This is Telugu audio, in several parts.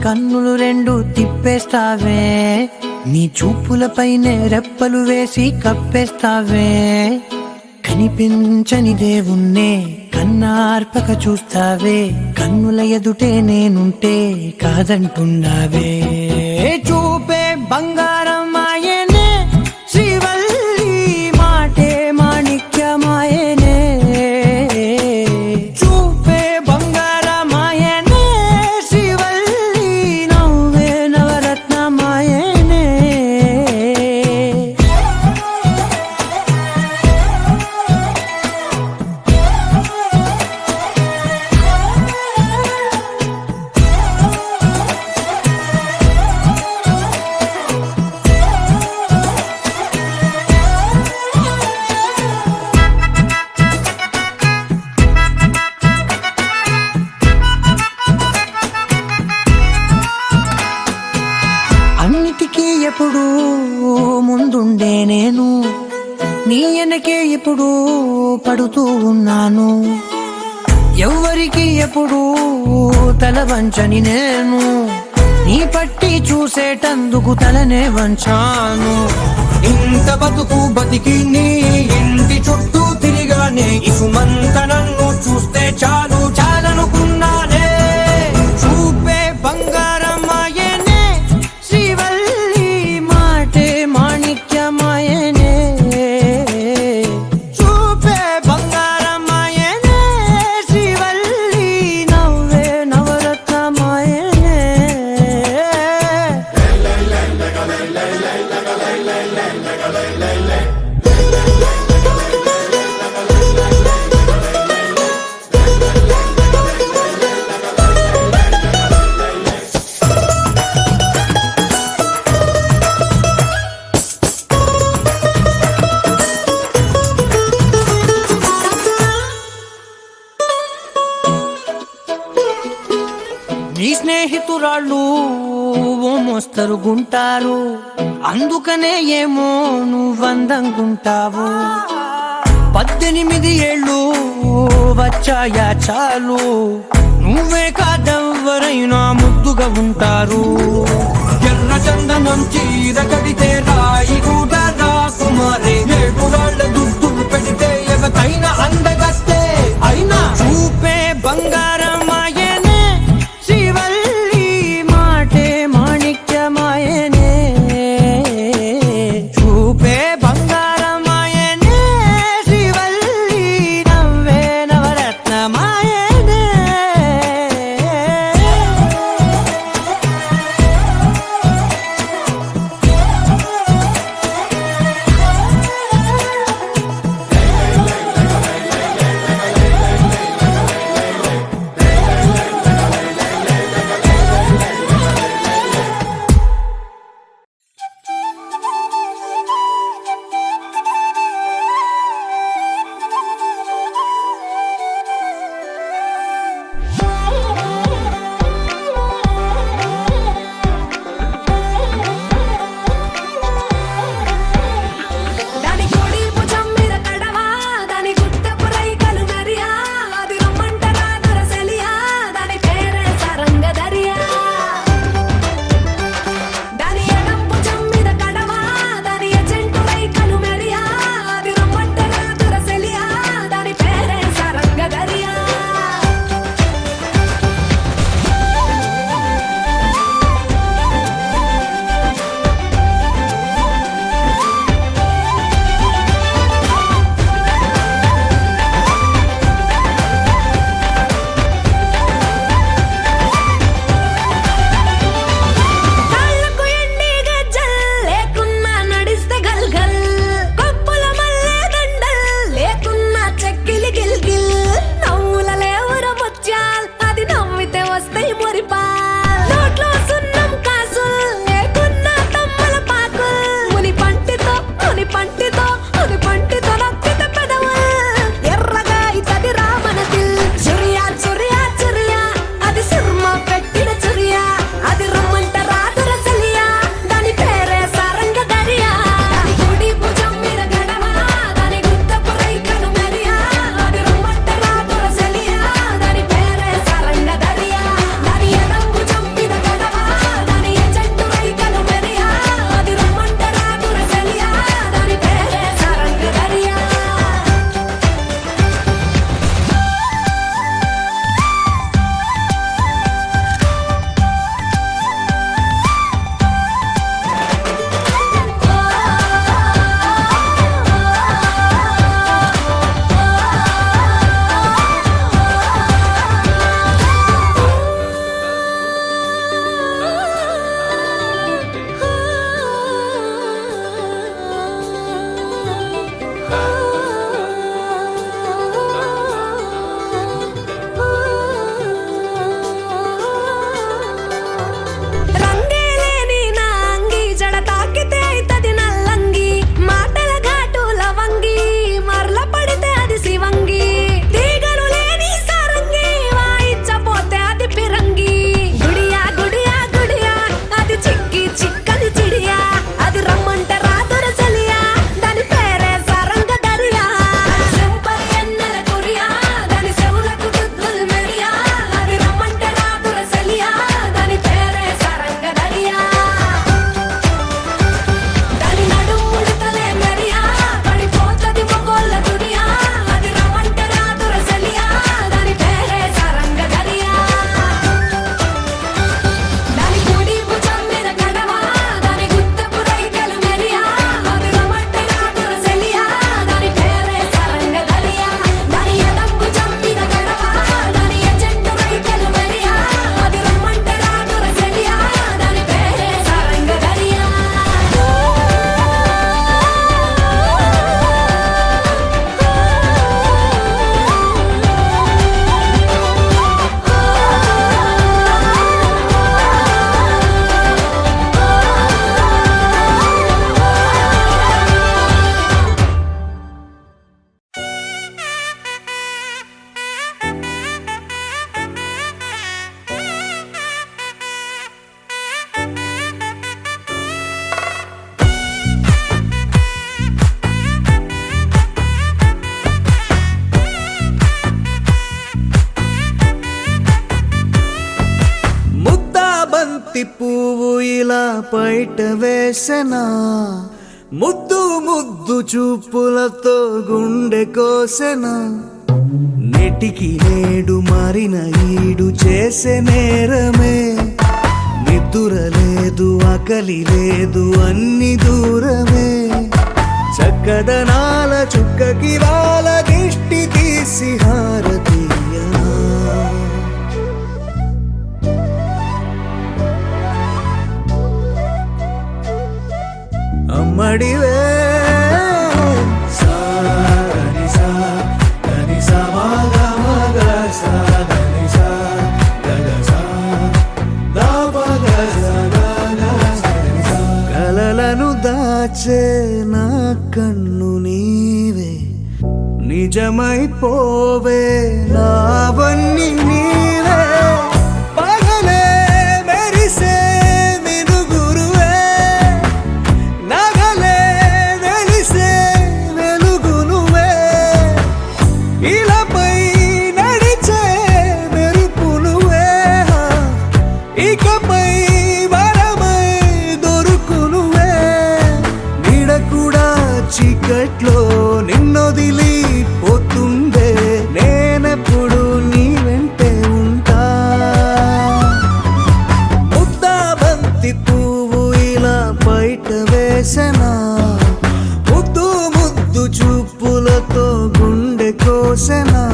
కన్నులు రెండు తిప్పేస్తావే, నీ చూపులపైనే రెప్పలు వేసి కప్పేస్తావే. కనిపించని దేవుణ్ణే కన్నార్పక చూస్తావే, కన్నుల ఎదుటే నేనుంటే కాదంటున్నావే. చూపే బంగారం ఆయనే శ్రీవల్లి, మాటే మాణిక్యమాయనే. చూపే బంగారం ఆయనే శ్రీవల్లి, నవ్వే నవరత్నమాయనే. అన్నిటికీ ఎప్పుడు ముందుండే నేను, నీ వెనకే ఎప్పుడు పడుతూ ఉన్నాను. ఎవ్వరికి ఎప్పుడు తల వంచని నేను, నీ పట్టి చూసేటందుకు తలనే వంచాను. ఇంత బతుకు బతికి నీ ఇంటి చుట్టూ తిరిగానే, ఇసుమంత నన్ను చూస్తే చాలు చాలనుకున్నానే. చూపే బంగారం ఆయనే శ్రీవల్లి, మాటే మాణిక్యమాయనే. చూపే బంగారం ఆయనే శ్రీవల్లి, నవ్వే నవరత్నమాయనే. నీ స్నేహితురాళ్ళు ఓ మోస్తరుగుంటారు, అందుకనే ఏమో నువ్వందంగుంటావు. 18 ఏళ్ళు వచ్చాయా చాలు, నువ్వే కాదెవ్వరైనా ముద్దుగా ఉంటారు. ఎర్ర చందనం చీర కడితే రాయి కూడా రాకుమారే, 7 రాళ్ల దుద్దులు పెడితే ఎవతైనా అందగస్తే అయినా. చూపే బంగారం ఆయనే శ్రీవల్లి, మాటే మాణిక్యమాయనే. చూపే బంగారం ఆయనే శ్రీవల్లి, నవ్వే నవరత్నమాయనే. బయట వేసెనా ముద్దు ముద్దు చూపులతో గుండె కోసెనా నెటికి నేడు మారిన ఈడు చేసే నేరమే నిద్ర లేదు ఆకలి లేదు అన్ని దూరమే చక్కదనాల చుక్కకి వాళ్ళ దిష్టి తీసి హారతీయనా అమ్మడివే కలలను దాచే నా కన్ను నీవే నిజమైపోవే నావన్నీ నీవే పగలే మెరిసే మినుగురువే నగలే వెలిసే వెలుగునువే ఇలాపై నడిచే మెరుపునువే ఇకపై వరమై దొరుకునువే నీడ కూడా చీకట్లో నిన్నొదిలి పోతుందే నేనెప్పుడు నీ వెంటే ఉంటా ముద్దా బంతి పువ్వు ఇలా బయట వేసెనా ముద్దు ముద్దు చూపులతో గుండె కోసెనా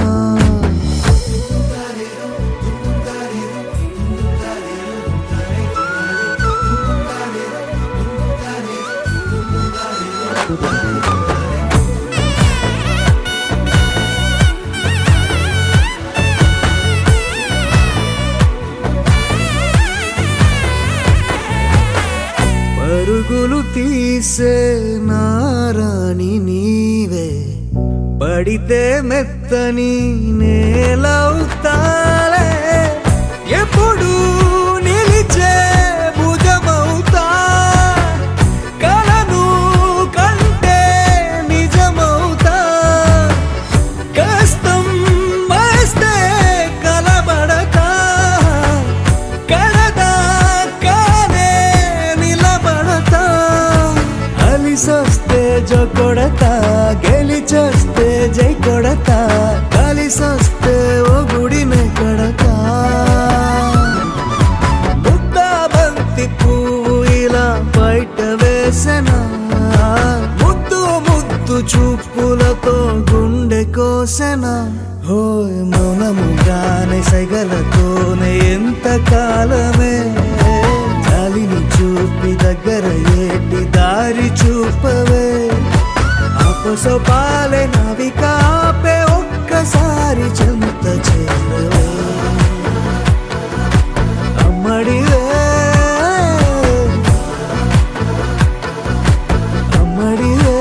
పరుగులు తీసే నారాణి నీవే పడితే మెత్తని నేలవుతాలే ఎప్పుడు నిలిచే భుజమవుతా కలను కంటే నిజమవుతా కష్టం వస్తే కలబడతా కడదాకానే నిలబడతా అలిసొస్తే జో కొడతా గెలిచొస్తే జై కొడతా కలిసొస్తే ఓ గుడినే కడతా ముద్దా బంతి పువ్వు ఇలా బయట వేసెనా ముద్దు ముద్దు చూపులతో గుండె కోసెనా హోయ్ మౌనముగానే సైగలతోనే ఎంత కాలమే జాలిని చూపి దగ్గర ఏటి దారి చూపవే ఆపసోపాలే నావికాపే ఒక్కసారి చెంత చేరవే అమ్మడివే అమ్మడివే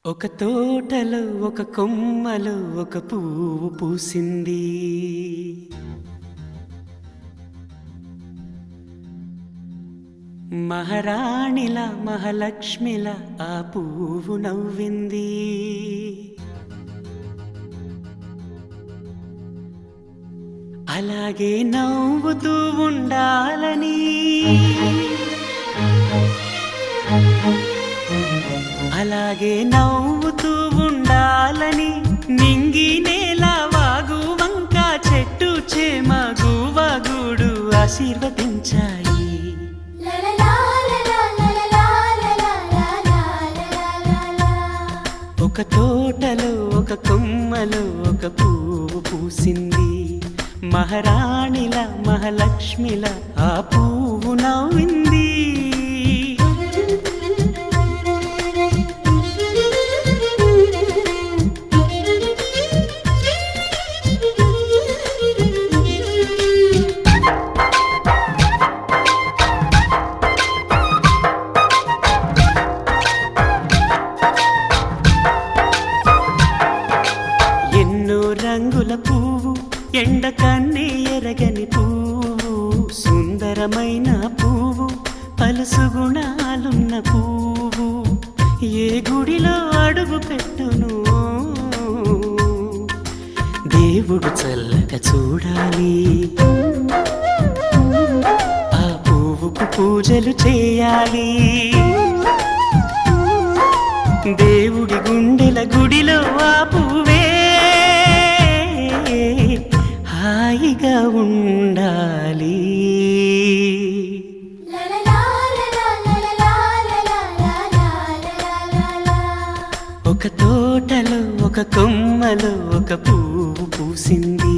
ఒక తోటలో ఒక కొమ్మలో ఒక పువ్వు పూసింది మహారాణిల మహాలక్ష్మిల ఆ పువ్వు నవ్వింది అలాగే నవ్వుతూ ఉండాలని అలాగే నవ్వుతూ ఉండాలని నింగి నేల వాగు వంక చెట్టు చేమ గువగూడు ఆశీర్వదించాయి ఒక తోటలో ఒక కొమ్మలో ఒక పువ్వు పూసింది మహారాణిల మహాలక్ష్మిల ఆ పువ్వు నవ్వింది ఎండ కన్నే ఎరగని పువ్వు, సుందరమైన పువ్వు, పలుసు గుణాలున్న పువ్వు, ఏ గుడిలో అడుగు పెట్టును దేవుడు చల్లగా చూడాలి. ఆ పువ్వుకు పూజలు చేయాలి. దేవుడి గుండెల గుడిలో ఆ పువ్వే హాయిగా ఉండాలి. ఒక తోటలో ఒక కొమ్మలో ఒక పువ్వు పూసింది.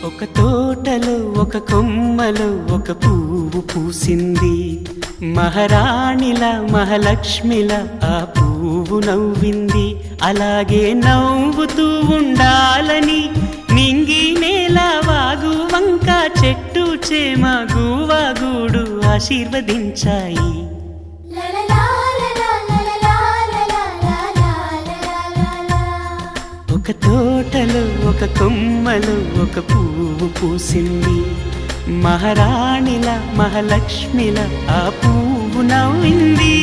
ఒక తోటలో ఒక కొమ్మలో ఒక పువ్వు పూసింది. మహారాణిలా మహాలక్ష్మిలా ఆ పువ్వు నవ్వింది. అలాగే నవ్వుతూ ఉండాలని నింగి నేల వాగు వంక చెట్టు చేమ గువ్వ గూడు ఆశీర్వదించాయి. ఒక తోటలో ఒక కొమ్మలో ఒక పువ్వు పూసింది. మహారాణిలా మహాలక్ష్మిలా ఆ పువ్వు నవ్వింది.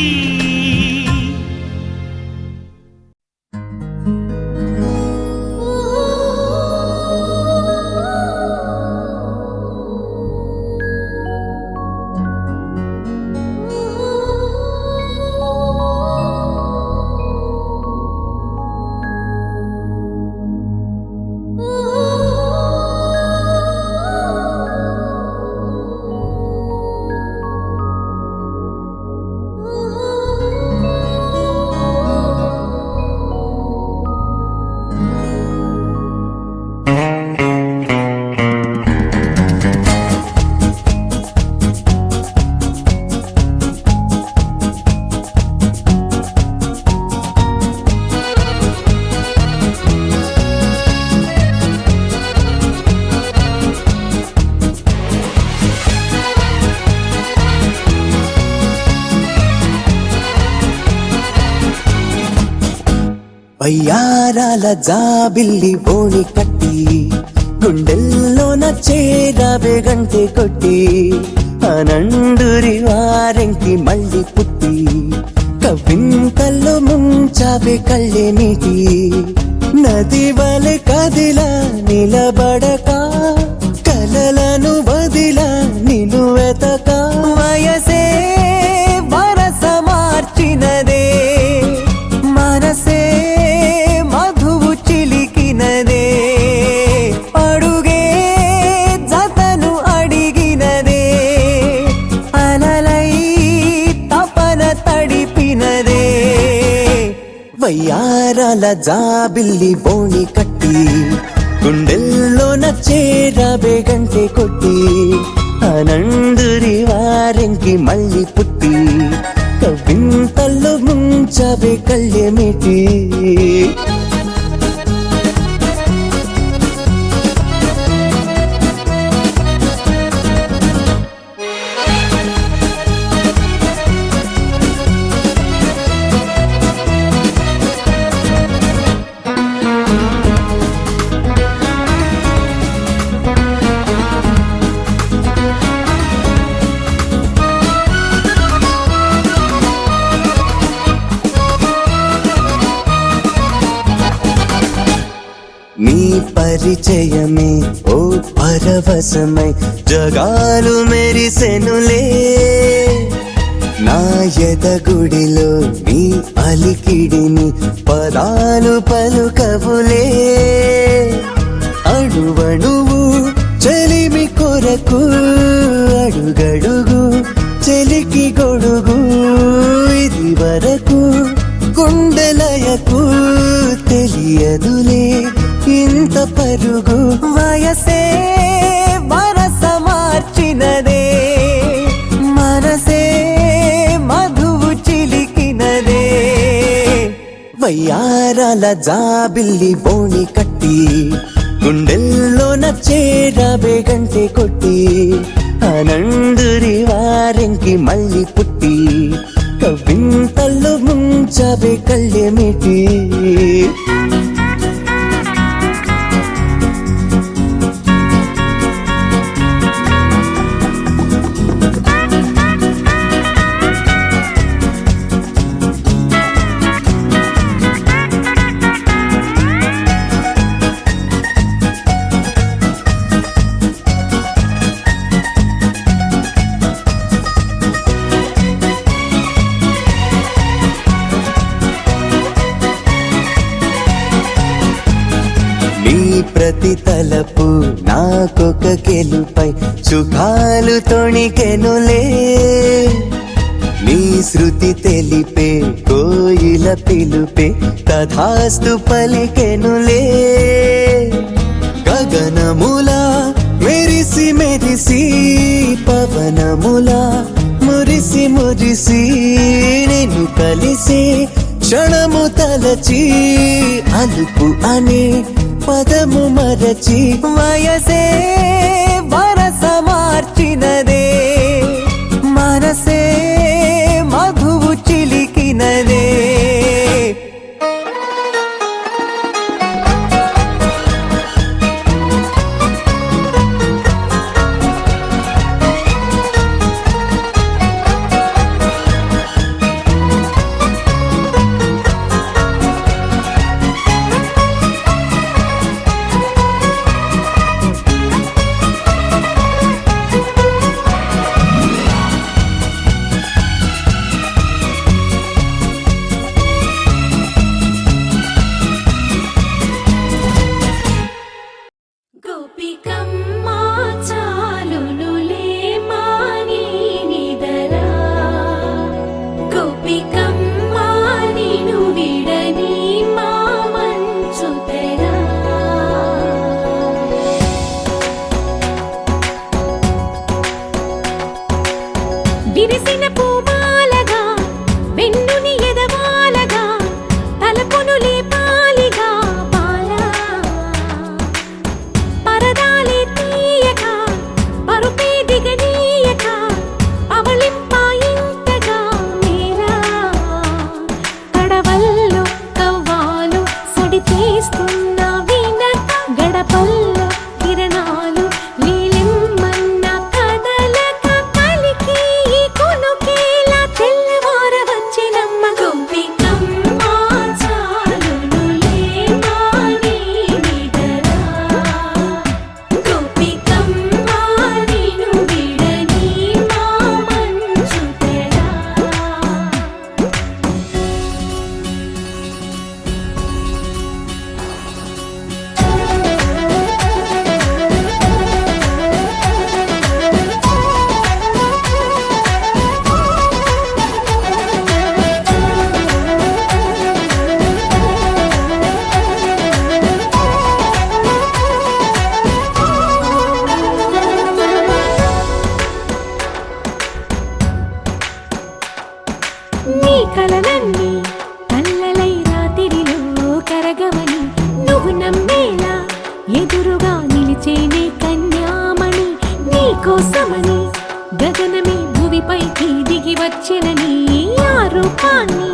వయ్యారాల జాబిల్లి బోణి కట్టి గుండెల్లోన చేరావే గంటె కొట్టి అనండురి వారెంకి మళ్ళీ పుట్టి కవింతల్లో ముంచావే కళ్ళే నీటి నది వలె కదిలా నిలబడక కలలను వదిలా నిన్ను వెతక వయసే వరస మార్చినదే మనసే మధువు చిలికినదే అడుగే జతను అడిగినదే అలలై తపన తడిపినదే వయ్యారాల జాబిల్లి బోణి కట్టి గుండెల్లోన చేరావే గంటె కొట్టి అనండురి వారెంకి మళ్ళీ పుట్టి కవింతల్లో ముంచవే కళ్ళేమిటి పరిచయమే ఓ పరవశమై జగాలు మెరిసెనులే నా ఎదగుడిలో నీ అలికిడిని పదాలు పలుకవులే అడువడువు చెలిమి కొరకు అడుగడుగు చెలికి గొడుగు ఇది వరకు గుండెలయకు తెలియదులే ఇంత పరుగు వయసే వరస మార్చినదే మనసే మధువు చిలికినదే వయ్యారాల జాబిల్లి బోణి కట్టి గుండెల్లోన చేరాబే గంటె కొట్టి ఆనందురి వారెంకి మళ్ళీ పుట్టి కవింతల్లో ముంచవే కళ్ళెమిటి ప్రతి తలపు నాకొక గెలుపై సుఖాలు తొణికెనులే నీ శృతి తెలిపే కోయిల పిలుపే తథాస్తు పలికెనులే గగనములా మెరిసి మెరిసి పవనములా మురిసి మురిసి నేను కలిసే క్షణము తలచి అలుపు అనే పదము మరచి వయసే వరస మార్చినదే మనసే మధువు చిలికినదే విరిసిన పూమాలగా వెన్నుని ఎదవాలగా తలపును లేపాలిగా బాలా పరదాలే తీయక పరుపే దిగనీయక అవళింపాయింతగా మేరా కడవల్లో కవ్వాలు సడి చేస్తున్న వినక గడపల్లో కిరణాలు నీలిమ్మన్న కదలక కలికి కొనుకేలా తెల్లవార వచ్చినమ్మ గోపికమ్మ చాలునులే మాని నిదరా గోపికమ్మ నిను విడని మా మంచు తెరా నీ కలలన్నీ కల్లలై రాత్రిలో కరగవని నువ్వు నమ్మేలా ఎదురుగా నిలిచేనే కన్యామణి నీ కోసమని గగనమే భువిపైకి దిగి వచ్చినని ఆ రూపాన్ని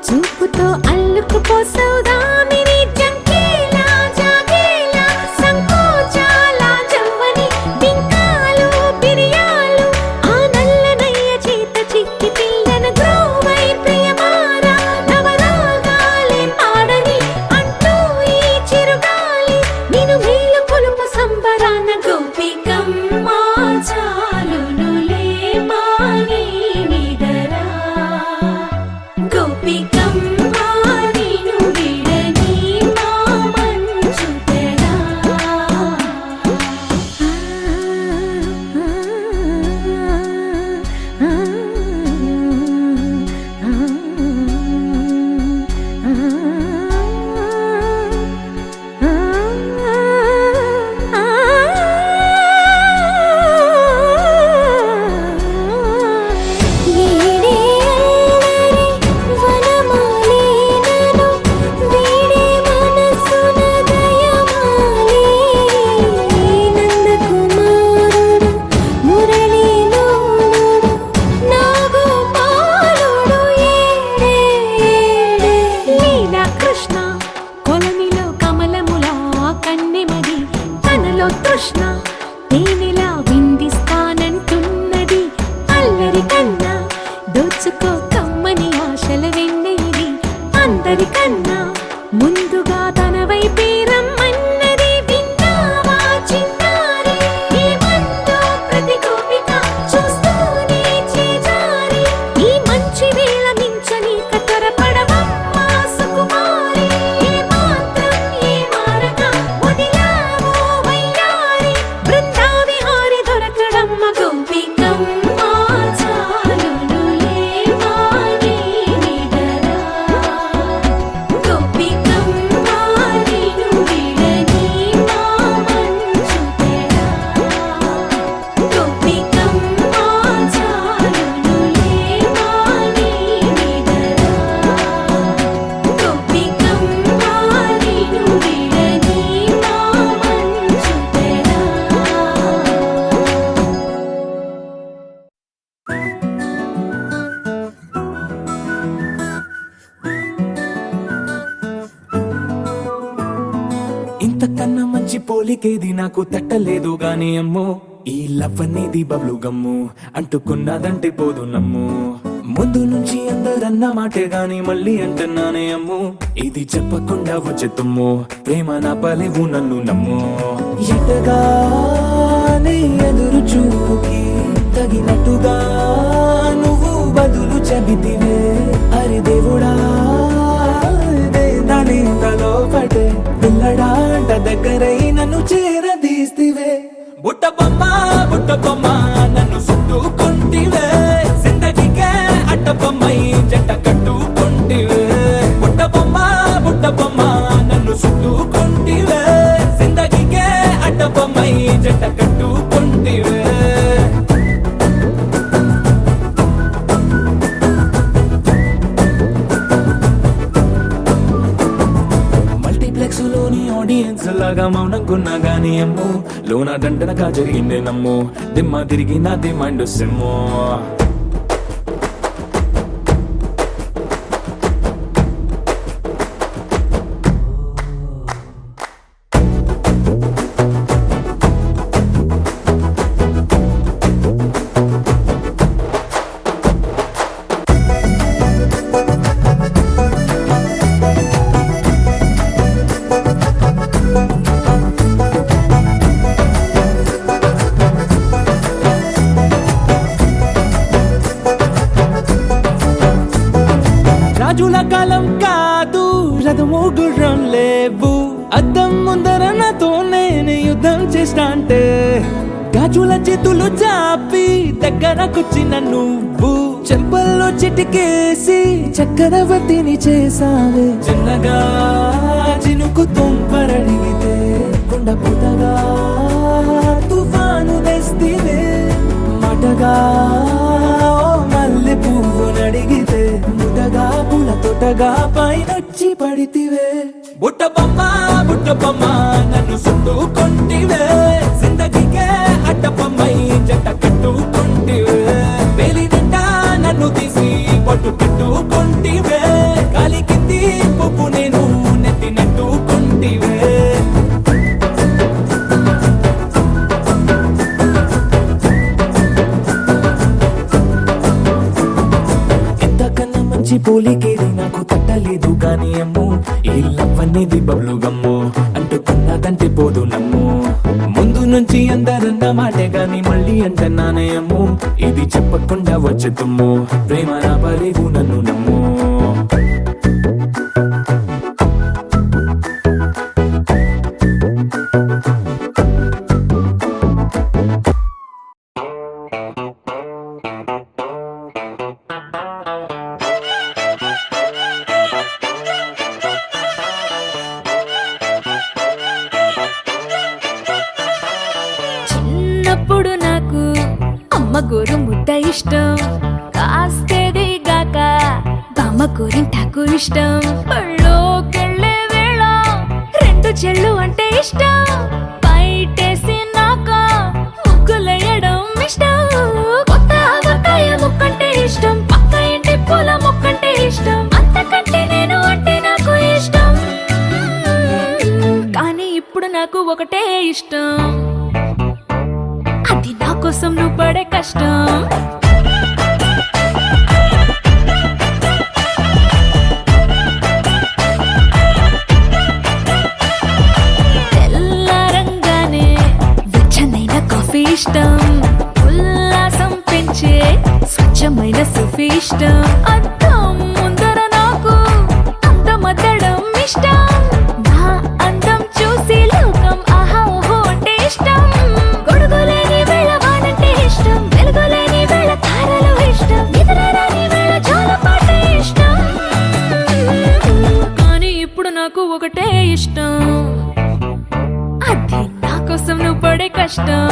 చూపుతో అల్లుకుపోసౌదామిని జంకేలా జాగేలా సంకోచాల జవ్వని బింకాలు బిరియాలు ఆ నల్లనయ్య చేత చిక్కి పిల్లన గ్రోవై ప్రియమారా నవరాగాలే పాడని అంటూ ఈ చిరుగాలి నిన్ను ఇంతకన్నా మంచి పోలికేది నాకు తట్టలేదు గాని అమ్మో ఈ లవ్ అనేది బబ్లు గమ్ము అంటుకున్నదంటే పోదు నమ్ము ముందు నుంచి అందరన్న మాటే గాని మళ్ళీ అంటున్నానే అమ్ము ఇది చెప్పకుండా వచ్చే తుమ్ము ప్రేమ నా పలేవు నన్ను నమ్ము ఎటగానే ఎదురు చూపుకి తగినట్టుగా నువ్వు బదులు చెబితివే అరే దేవుడా దాని తలో పడే పిల్లడాంట దగ్గరై నన్ను చేరదీస్తివే బుట్ట బొమ్మ నన్ను చుట్టుకుంటివే జిందగీకే అట్ట బొమ్మై జంట కట్టుకుంటివే బుట్ట బొమ్మ నన్ను చుట్టుకుంటివే జిందగీకే అట్ట బొమ్మై జంట కట్టుకుంటివే మల్టీప్లెక్స్ లోని ఆడియన్స్ లాగా మౌనంకున్నా గానీ అమ్ము లోన దండనగా జరిగిందే నమ్ము దిమ్మ తిరిగి నాది మైండ్ సిమ్ము రాజుల కాలం కాదు రథము గుర్రం లేవు అద్దం ముందర నాతో నేను యుద్ధం చేస్తా అంటే గాజుల చేతులు చాపి దగ్గరకొచ్చిన నువ్వు చెంపల్లో చిటికేసి చక్రవర్తిని చేసావే చిన్నగా చినుకు తుంపరడిగితే కుండ పుటగా తుఫాను తెస్తివే మాటగా మల్లె పువ్వు నడిగితే ముదగా పుల తోటగా పైనొచ్చి పడితివే బుట్ట బొమ్మ నన్ను చుట్టుకుంటివే జిందగీకే అట్ట బొమ్మై జంట కట్టుకుంటివే వేలి నిండా నన్ను తీసి పట్టు కట్టుకుంటివే గాలి కింది పువ్వు నేను నెత్తి నెట్టుకుంటివే పోలికేది నాకు తట్టలేదు గాని అమ్ము ఈ లవ్ అనేది బబ్లు గమ్ము అంటుకున్నదంటే పోదు నమ్ము ముందు నుంచి అందరన్న మాటే గాని మళ్ళీ అంటున్నానే అమ్ము ఇది చెప్పకుండా వచ్చే తుమ్ము ప్రేమ నా పలేవు నన్ను నమ్ము చిన్నప్పుడు నాకు అమ్మ గోరు ముద్ద ఇష్టం కాస్తేది గాక బామ్మ గోరింటాకు ఇష్టం పళ్ళోకెళ్ళే వేళ రెండు చెళ్ళు అంటే ఇష్టం బయటేసి నాక ముగ్గులేయడం ఇష్టం కొత్త ఆవకాయ ముక్కంటే ఇష్టం పక్క ఇంటి పూల ముక్కంటే ఇష్టం అంతకంటే నేను అంటే నాకు ఇష్టం కానీ ఇప్పుడు నాకు ఒకటే ఇష్టం అది నా కోసం నువ్వు పడే కష్టం తెల్లారంగానే వెచ్చనైన కాఫీ ఇష్టం ఉల్లాసం పెంచే స్వచ్ఛమైన సూఫీ ఇష్టం అద్దం ముందర నాకు అందమద్దడం ఇష్టం నా అందం చూసి లోకం ఆహా ఓహో అంటే ఇష్టం గొడుగులేని వేళ వానంటే ఇష్టం వెలుగులేని వేళ తారలు ఇష్టం నిద్రరాని వేళ జోలపాట ఇష్టం కానీ ఇప్పుడు నాకు ఒకటే ఇష్టం అది నా కోసం నువ్వు పడే కష్టం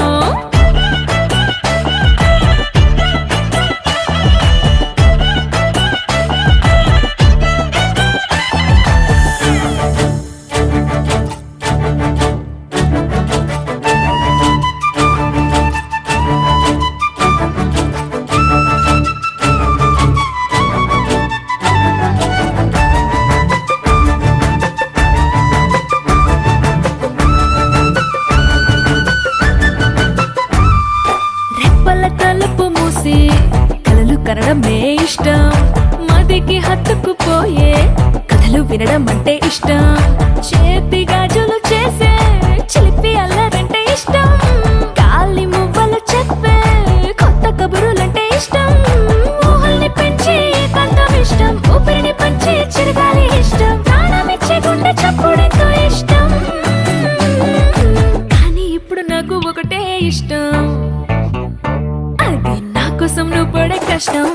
ఇష్టం మదికి హత్తుకుపోయే కథలు వినడం అంటే ఇష్టం చేతి గాజులు చేసే చిలిపి అల్లరంటే ఇష్టం గాలి మువ్వలు చెప్పే కొత్త కబురులంటే ఇష్టం ఊహల్ని పెంచి కందం ఇష్టం ఊపిరిని పంచి చిరగాలి ఇష్టం ప్రాణమిచ్చే గుండె చప్పుడెంతో ఇష్టం కానీ ఇప్పుడు నాకు ఒకటే ఇష్టం అది నా కోసం నువ్వు పడే కష్టం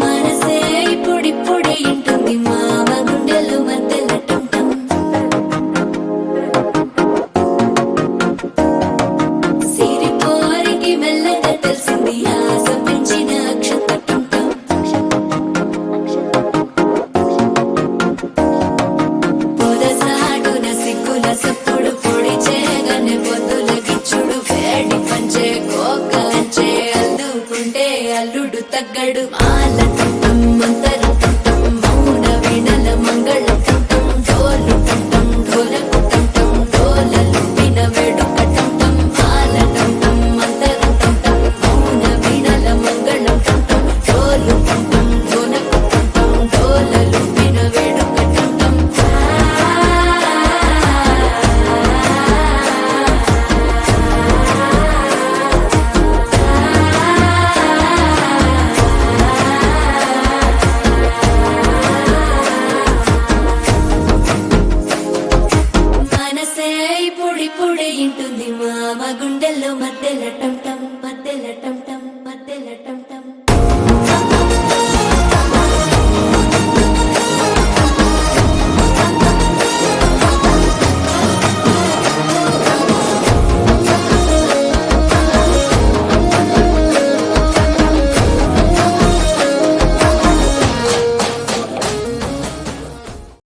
మనసే ఇప్పుడిప్పుడే ఇంటుంది మామ గుండెలు మధ్యలటుంటం సిరిపోరికి మెల్లగా తెలిసింది ఆశ పెంచిన అక్షతటుంటం పొదసాడున సిగ్గుల సప్పుడు